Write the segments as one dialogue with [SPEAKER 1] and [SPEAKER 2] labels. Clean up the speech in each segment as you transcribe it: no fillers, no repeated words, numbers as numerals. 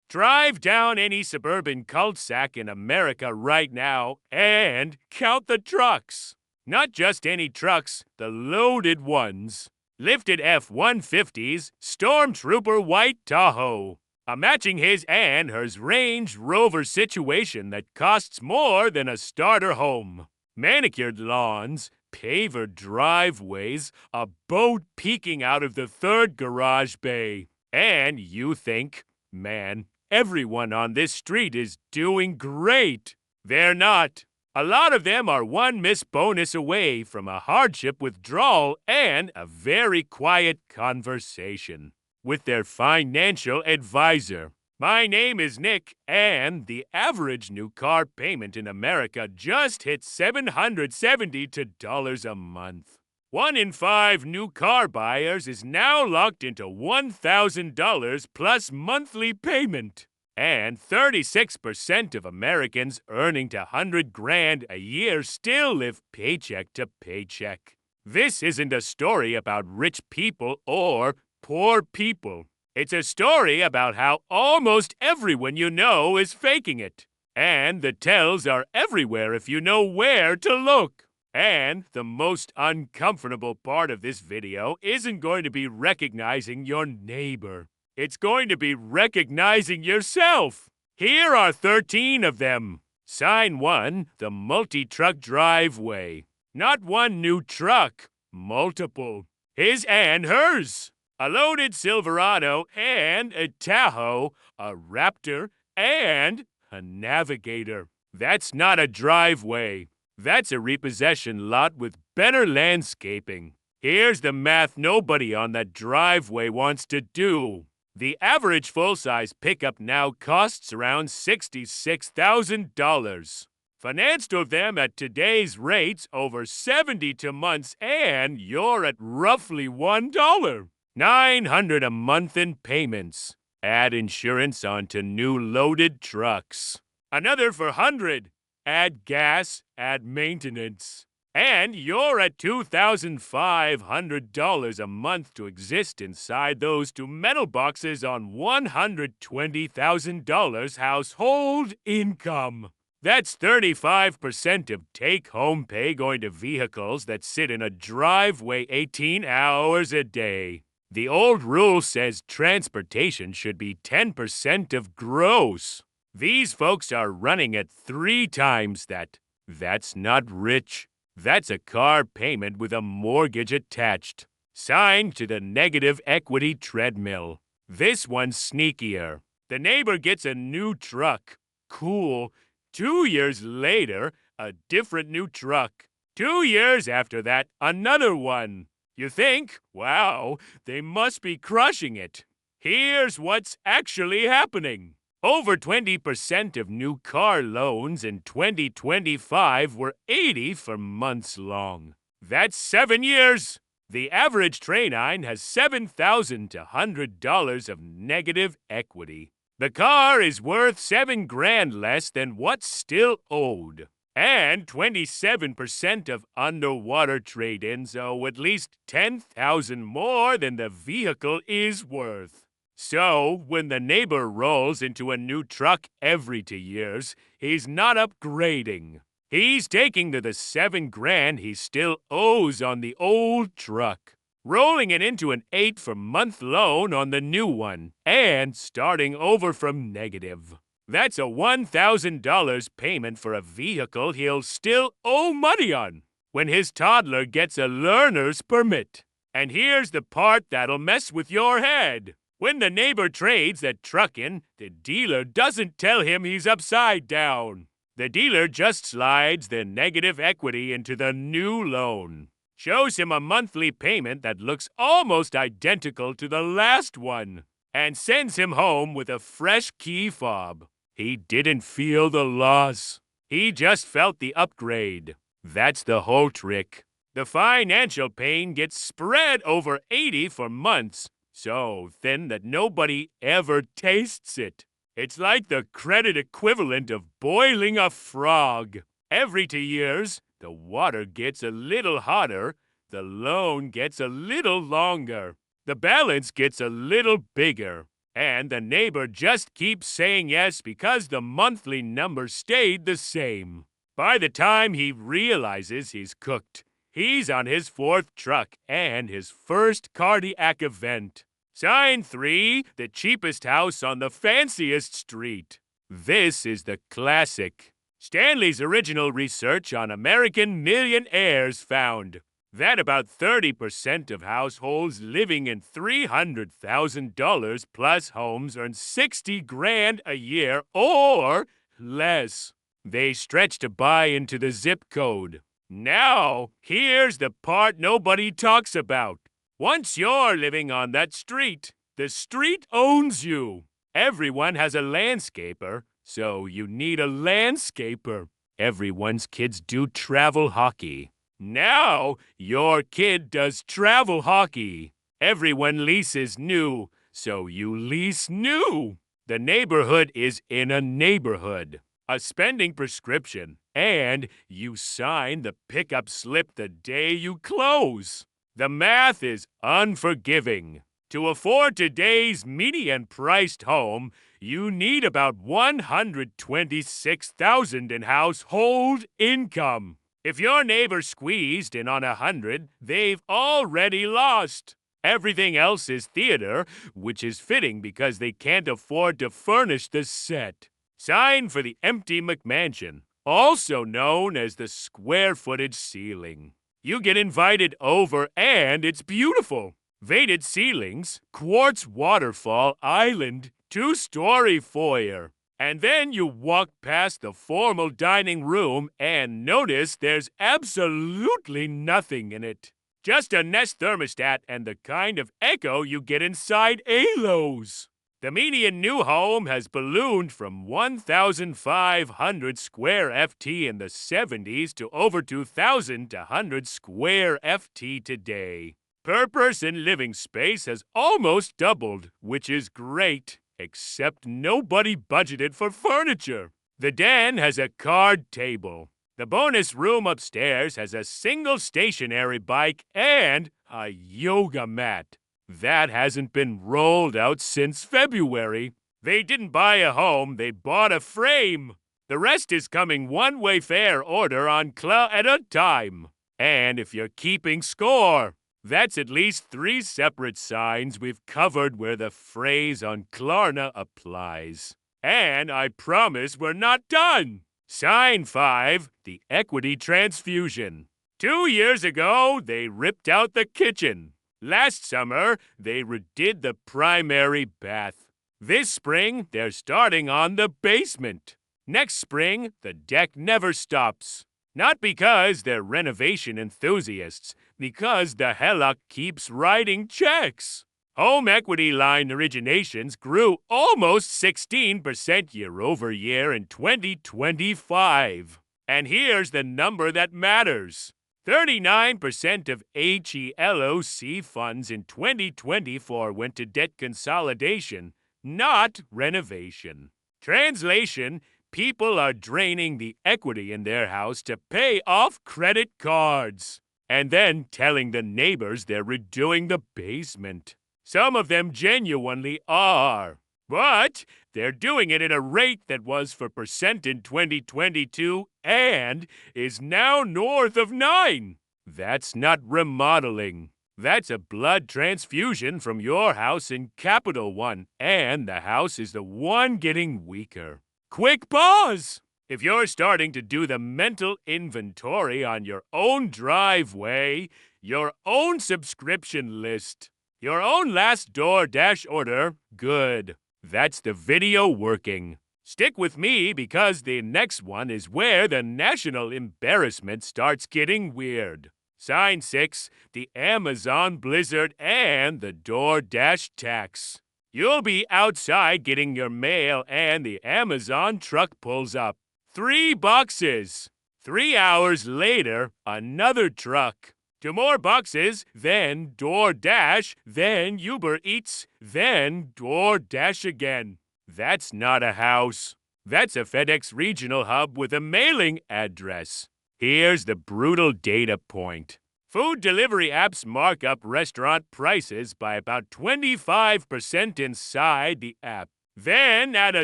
[SPEAKER 1] Drive down any suburban cul-de-sac in America right now and count the trucks. Not just any trucks, the loaded ones. Lifted F-150s, Stormtrooper White Tahoe. A matching his and hers Range Rover situation that costs more than a starter home. Manicured lawns, pavered driveways, a boat peeking out of the third garage bay. And you think, man, everyone on this street is doing great. They're not. A lot of them are one missed bonus away from a hardship withdrawal and a very quiet conversation with their financial advisor. My name is Nick, and the average new car payment in America just hit $772 a month. 1 in 5 new car buyers is now locked into $1,000 plus monthly payment. And 36% of Americans earning to $100,000 a year still live paycheck to paycheck. This isn't a story about rich people or poor people. It's a story about how almost everyone you know is faking it. And the tells are everywhere if you know where to look. And the most uncomfortable part of this video isn't going to be recognizing your neighbor. It's going to be recognizing yourself. Here are 13 of them. Sign 1, the multi-truck driveway. Not one new truck, multiple. His and hers. A loaded Silverado and a Tahoe, a Raptor, and a Navigator. That's not a driveway. That's a repossession lot with better landscaping. Here's the math nobody on that driveway wants to do. The average full-size pickup now costs around $66,000. Financed of them at today's rates over 72 months, and you're at roughly $1. $900 a month in payments. Add insurance onto new loaded trucks. Another for $100. Add gas, add maintenance. And you're at $2,500 a month to exist inside those 2 metal boxes on $120,000 household income. That's 35% of take-home pay going to vehicles that sit in a driveway 18 hours a day. The old rule says transportation should be 10% of gross. These folks are running at 3 times that. That's not rich. That's a car payment with a mortgage attached. Signed to the negative equity treadmill. This one's sneakier. The neighbor gets a new truck. Cool. 2 years later, a different new truck. 2 years after that, another one. You think, wow, they must be crushing it. Here's what's actually happening. Over 20% of new car loans in 2025 were 80 for months long. That's 7 years. The average train-line has $7,100 of negative equity. The car is worth $7,000 less than what's still owed. And 27% of underwater trade-ins owe at least $10,000 more than the vehicle is worth. So, when the neighbor rolls into a new truck every 2 years, he's not upgrading. He's taking the $7,000 he still owes on the old truck, rolling it into an 8-for-month loan on the new one, and starting over from negative. That's a $1,000 payment for a vehicle he'll still owe money on when his toddler gets a learner's permit. And here's the part that'll mess with your head. When the neighbor trades that truck in, the dealer doesn't tell him he's upside down. The dealer just slides the negative equity into the new loan. Shows him a monthly payment that looks almost identical to the last one. And sends him home with a fresh key fob. He didn't feel the loss. He just felt the upgrade. That's the whole trick. The financial pain gets spread over 80 for months. So thin that nobody ever tastes it. It's like the credit equivalent of boiling a frog. Every 2 years, the water gets a little hotter, the loan gets a little longer, the balance gets a little bigger. And the neighbor just keeps saying yes because the monthly number stayed the same. By the time he realizes he's cooked, he's on his fourth truck and his first cardiac event. Sign 3, the cheapest house on the fanciest street. This is the classic. Stanley's original research on American millionaires found that about 30% of households living in $300,000 plus homes earn $60,000 a year or less. They stretch to buy into the zip code. Now, here's the part nobody talks about. Once you're living on that street, the street owns you. Everyone has a landscaper, so you need a landscaper. Everyone's kids do travel hockey. Now, your kid does travel hockey. Everyone leases new, so you lease new. The neighborhood is in a neighborhood, a spending prescription, and you sign the pickup slip the day you close. The math is unforgiving. To afford today's median-priced home, you need about $126,000 in household income. If your neighbor squeezed in on 100, they've already lost. Everything else is theater, which is fitting because they can't afford to furnish the set. Sign for the empty McMansion, also known as the square-footage ceiling. You get invited over, and it's beautiful. Veinted ceilings, quartz waterfall island, 2-story foyer. And then you walk past the formal dining room and notice there's absolutely nothing in it. Just a Nest thermostat and the kind of echo you get inside ALOs. The median new home has ballooned from 1,500 square FT in the 70s to over 2,100 square FT today. Per person living space has almost doubled, which is great. Except nobody budgeted for furniture. The den has a card table. The bonus room upstairs has a single stationary bike and a yoga mat. That hasn't been rolled out since February. They didn't buy a home, they bought a frame. The rest is coming one-way fare order on Klarna at a time. And if you're keeping score, that's at least 3 separate signs we've covered where the phrase on Klarna applies. And I promise we're not done. Sign 5, the equity transfusion. 2 years ago, they ripped out the kitchen. Last summer, they redid the primary bath. This spring, they're starting on the basement. Next spring, the deck never stops. Not because they're renovation enthusiasts, because the HELOC keeps writing checks. Home equity line originations grew almost 16% year over year in 2025. And here's the number that matters. 39% of HELOC funds in 2024 went to debt consolidation, not renovation. Translation: people are draining the equity in their house to pay off credit cards, and then telling the neighbors they're redoing the basement. Some of them genuinely are, but they're doing it at a rate that was for percent in 2022 and is now north of 9. That's not remodeling. That's a blood transfusion from your house in Capital One, and the house is the one getting weaker. Quick pause! If you're starting to do the mental inventory on your own driveway, your own subscription list, your own last DoorDash order, good. That's the video working. Stick with me because the next one is where the national embarrassment starts getting weird. Sign 6, the Amazon blizzard and the DoorDash tax. You'll be outside getting your mail and the Amazon truck pulls up. 3 boxes. 3 hours later, another truck. 2 more boxes, then DoorDash, then Uber Eats, then DoorDash again. That's not a house. That's a FedEx regional hub with a mailing address. Here's the brutal data point. Food delivery apps mark up restaurant prices by about 25% inside the app. Then add a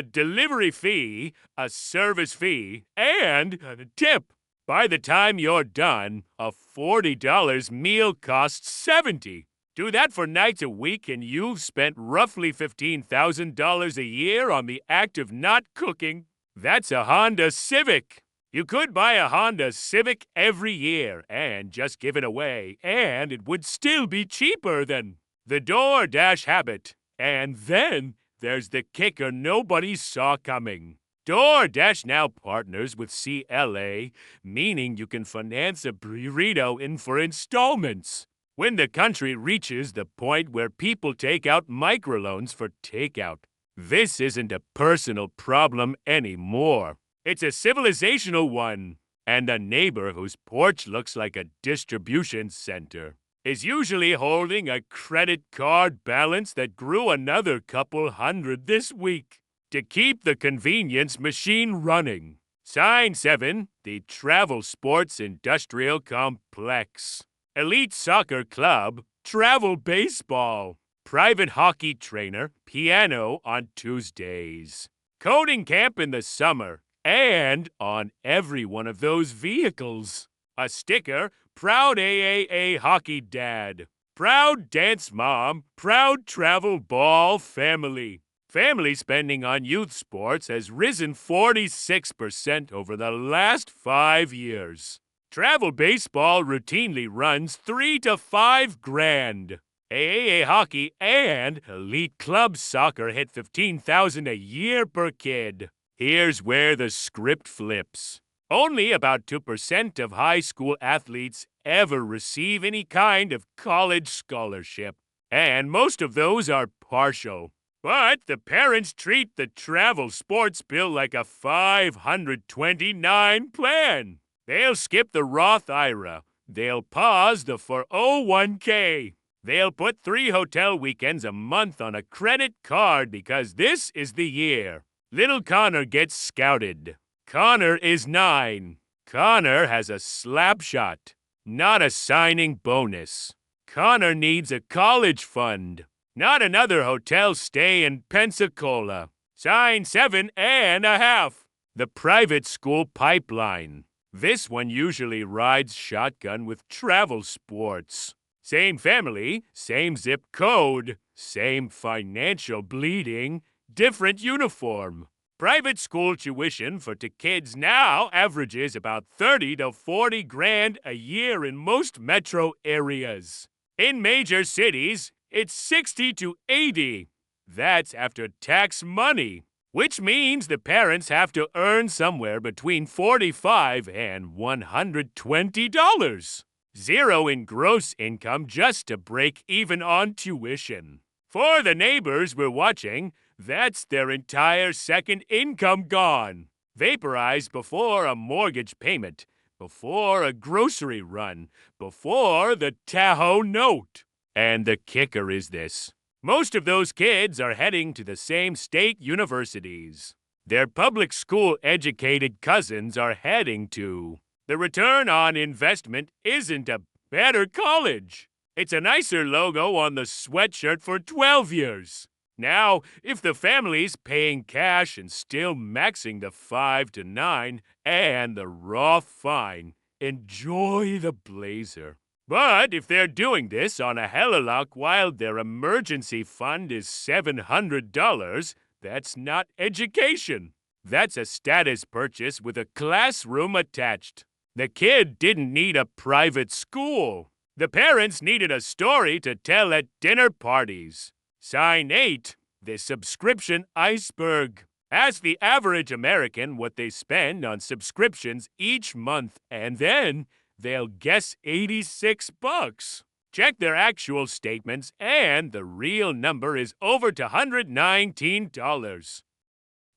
[SPEAKER 1] delivery fee, a service fee, and a tip. By the time you're done, a $40 meal costs $70. Do that for nights a week and you've spent roughly $15,000 a year on the act of not cooking. That's a Honda Civic. You could buy a Honda Civic every year and just give it away, and it would still be cheaper than the DoorDash habit. And then there's the kicker nobody saw coming. DoorDash now partners with CLA, meaning you can finance a burrito in for installments. When the country reaches the point where people take out microloans for takeout, this isn't a personal problem anymore. It's a civilizational one. And a neighbor whose porch looks like a distribution center is usually holding a credit card balance that grew another couple hundred this week to keep the convenience machine running. Sign 7, the Travel Sports Industrial Complex. Elite Soccer Club, Travel Baseball. Private hockey trainer, piano on Tuesdays. Coding camp in the summer. And on every one of those vehicles, a sticker, Proud AAA Hockey Dad. Proud Dance Mom, Proud Travel Ball Family. Family spending on youth sports has risen 46% over the last 5 years. Travel baseball routinely runs $3 to $5 grand. AAA hockey and elite club soccer hit $15,000 a year per kid. Here's where the script flips. Only about 2% of high school athletes ever receive any kind of college scholarship, and most of those are partial. But the parents treat the travel sports bill like a 529 plan. They'll skip the Roth IRA. They'll pause the 401k. They'll put 3 hotel weekends a month on a credit card because this is the year. Little Connor gets scouted. Connor is 9. Connor has a slap shot, not a signing bonus. Connor needs a college fund, not another hotel stay in Pensacola. Sign 7.5. The private school pipeline. This one usually rides shotgun with travel sports. Same family, same zip code, same financial bleeding, different uniform. Private school tuition for kids now averages about 30 to 40 grand a year in most metro areas. In major cities, it's 60 to 80. That's after tax money, which means the parents have to earn somewhere between $45 and $120. Zero in gross income just to break even on tuition. For the neighbors we're watching, that's their entire second income gone. Vaporized before a mortgage payment, before a grocery run, before the Tahoe note. And the kicker is this. Most of those kids are heading to the same state universities. Their public school educated cousins are heading to. The return on investment isn't a better college. It's a nicer logo on the sweatshirt for 12 years. Now, if the family's paying cash and still maxing the 5 to 9 and the Roth fine, enjoy the blazer. But if they're doing this on a helilock while their emergency fund is $700, that's not education. That's a status purchase with a classroom attached. The kid didn't need a private school. The parents needed a story to tell at dinner parties. Sign 8, the subscription iceberg. Ask the average American what they spend on subscriptions each month, and then they'll guess $86. Check their actual statements, and the real number is over $119.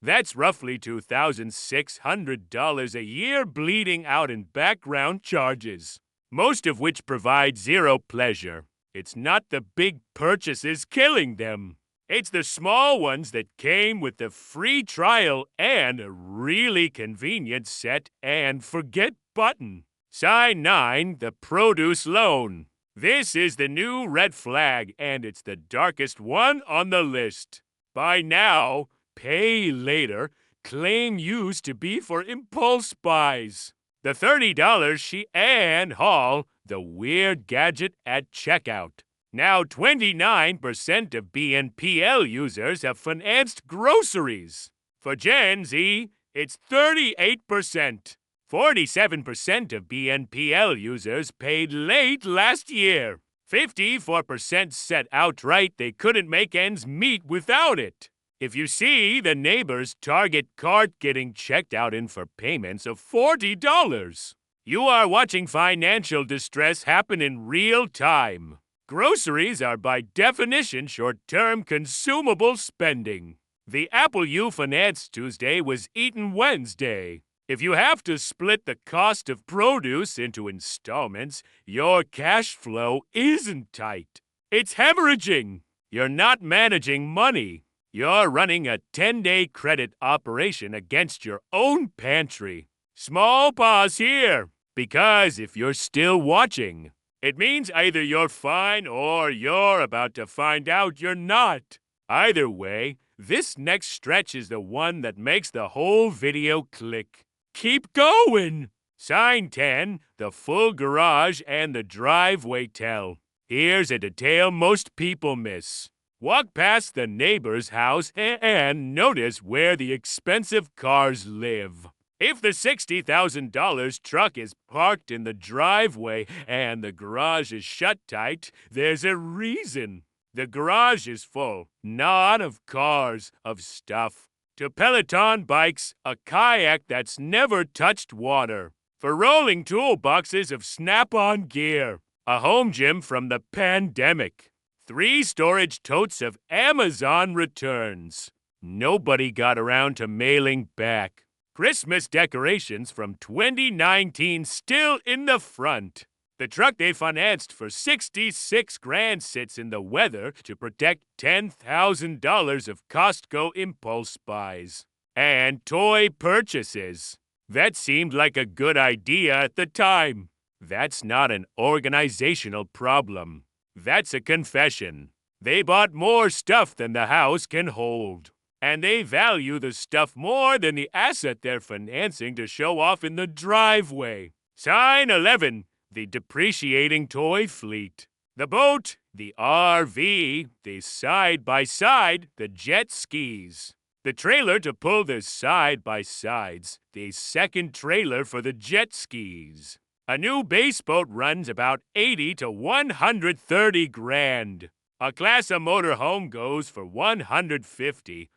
[SPEAKER 1] That's roughly $2,600 a year bleeding out in background charges, most of which provide zero pleasure. It's not the big purchases killing them. It's the small ones that came with the free trial and a really convenient set and forget button. Sign 9, the produce loan. This is the new red flag, and it's the darkest one on the list. By now, pay later claim used to be for impulse buys. The $30 she and haul the weird gadget at checkout. Now 29% of BNPL users have financed groceries. For Gen Z, it's 38%. 47% of BNPL users paid late last year. 54% said outright they couldn't make ends meet without it. If you see the neighbor's Target cart getting checked out in for payments of $40, you are watching financial distress happen in real time. Groceries are by definition short-term consumable spending. The apple you financed Tuesday was eaten Wednesday. If you have to split the cost of produce into installments, your cash flow isn't tight. It's hemorrhaging. You're not managing money. You're running a 10-day credit operation against your own pantry. Small pause here, because if you're still watching, it means either you're fine or you're about to find out you're not. Either way, this next stretch is the one that makes the whole video click. Keep going! Sign 10, the full garage and the driveway tell. Here's a detail most people miss. Walk past the neighbor's house and notice where the expensive cars live. If the $60,000 truck is parked in the driveway and the garage is shut tight, there's a reason. The garage is full, not of cars, of stuff. To Peloton bikes, a kayak that's never touched water. For rolling toolboxes of Snap-on gear. A home gym from the pandemic. 3 storage totes of Amazon returns. Nobody got around to mailing back. Christmas decorations from 2019 still in the front. The truck they financed for $66,000 sits in the weather to protect $10,000 of Costco impulse buys. And toy purchases. That seemed like a good idea at the time. That's not an organizational problem. That's a confession. They bought more stuff than the house can hold. And they value the stuff more than the asset they're financing to show off in the driveway. Sign 11. The depreciating toy fleet. The boat, the RV, the side-by-side, the jet skis. The trailer to pull the side-by-sides, the second trailer for the jet skis. A new base boat runs about $80 to $130,000. A class A motorhome goes for $150,000.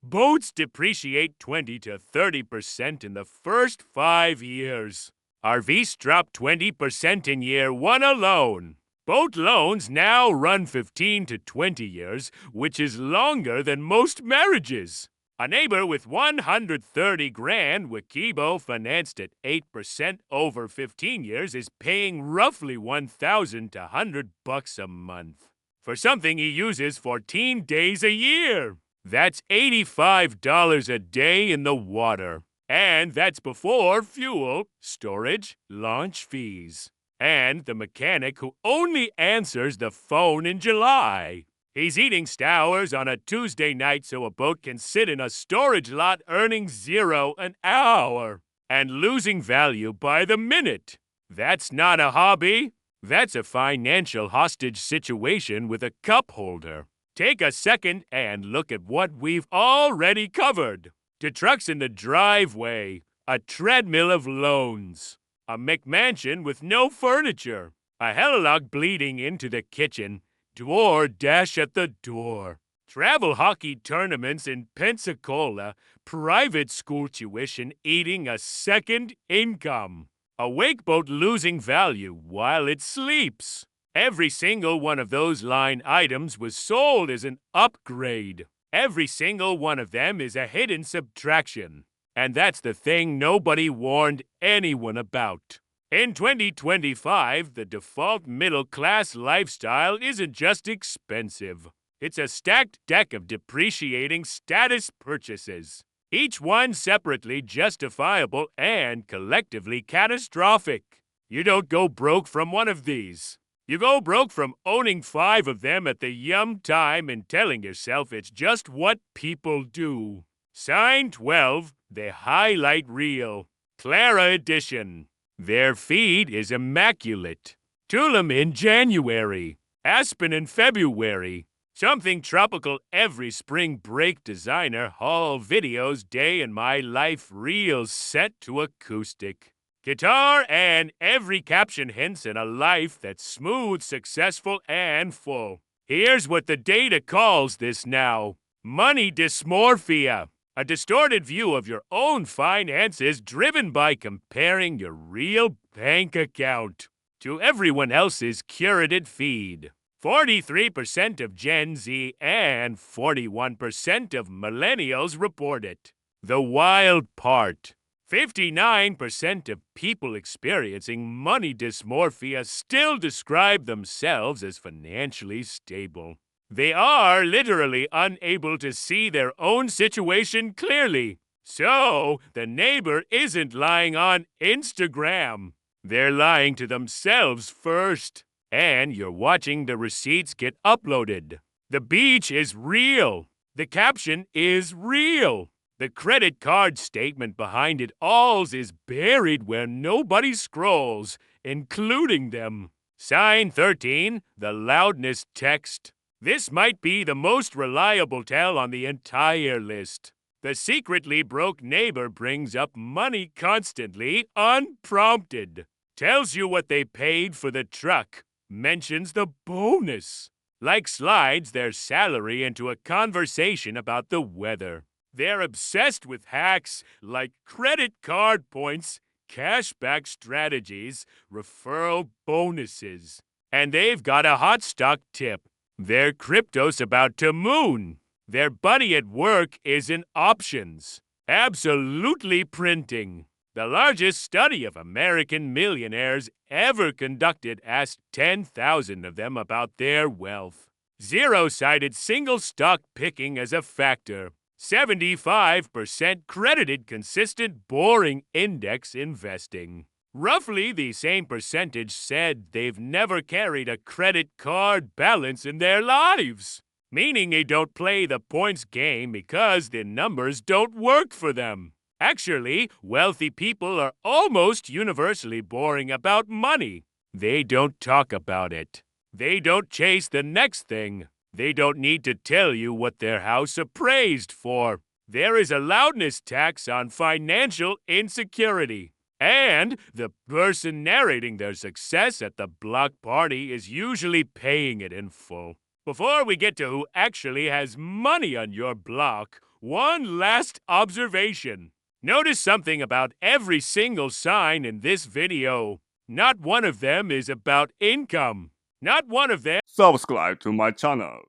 [SPEAKER 1] Boats depreciate 20 to 30% in the first 5 years. RVs drop 20% in year 1 alone. Boat loans now run 15 to 20 years, which is longer than most marriages. A neighbor with $130,000 with Kibo financed at 8% over 15 years is paying roughly $1,000 to $100 a month for something he uses 14 days a year. That's $85 a day in the water. And that's before fuel, storage, launch fees. And the mechanic who only answers the phone in July. He's eating Stowers on a Tuesday night so a boat can sit in a storage lot earning $0 an hour and losing value by the minute. That's not a hobby. That's a financial hostage situation with a cup holder. Take a second and look at what we've already covered. To trucks in the driveway, a treadmill of loans, a McMansion with no furniture, a helilock bleeding into the kitchen, DoorDash at the door, travel hockey tournaments in Pensacola, private school tuition eating a second income, a wakeboat losing value while it sleeps. Every single one of those line items was sold as an upgrade. Every single one of them is a hidden subtraction. And that's the thing nobody warned anyone about. In 2025, the default middle-class lifestyle isn't just expensive. It's a stacked deck of depreciating status purchases. Each one separately justifiable and collectively catastrophic. You don't go broke from one of these. You go broke from owning 5 of them at the yum time and telling yourself it's just what people do. Sign 12, the highlight reel. Clara edition. Their feed is immaculate. Tulum in January. Aspen in February. Something tropical every spring break designer haul videos day in my life reels set to acoustic. Guitar and every caption hints at a life that's smooth, successful, and full. Here's what the data calls this now. Money dysmorphia. A distorted view of your own finances driven by comparing your real bank account to everyone else's curated feed. 43% of Gen Z and 41% of millennials report it. The wild part. 59% of people experiencing money dysmorphia still describe themselves as financially stable. They are literally unable to see their own situation clearly. So, the neighbor isn't lying on Instagram. They're lying to themselves first. And you're watching the receipts get uploaded. The beach is real. The caption is real. The credit card statement behind it alls is buried where nobody scrolls, including them. Sign 13, the loudness text. This might be the most reliable tell on the entire list. The secretly broke neighbor brings up money constantly, unprompted. Tells you what they paid for the truck. Mentions the bonus. Like slides their salary into a conversation about the weather. They're obsessed with hacks like credit card points, cashback strategies, referral bonuses. And they've got a hot stock tip. Their crypto's about to moon. Their buddy at work is in options. Absolutely printing. The largest study of American millionaires ever conducted asked 10,000 of them about their wealth. Zero cited single stock picking as a factor. 75% credited consistent boring index investing. Roughly the same percentage said they've never carried a credit card balance in their lives, meaning they don't play the points game because the numbers don't work for them. Actually, wealthy people are almost universally boring about money. They don't talk about it. They don't chase the next thing. They don't need to tell you what their house appraised for. There is a loudness tax on financial insecurity. And the person narrating their success at the block party is usually paying it in full. Before we get to who actually has money on your block, one last observation. Notice something about every single sign in this video. Not one of them is about income. Not one of them.
[SPEAKER 2] Subscribe to my channel.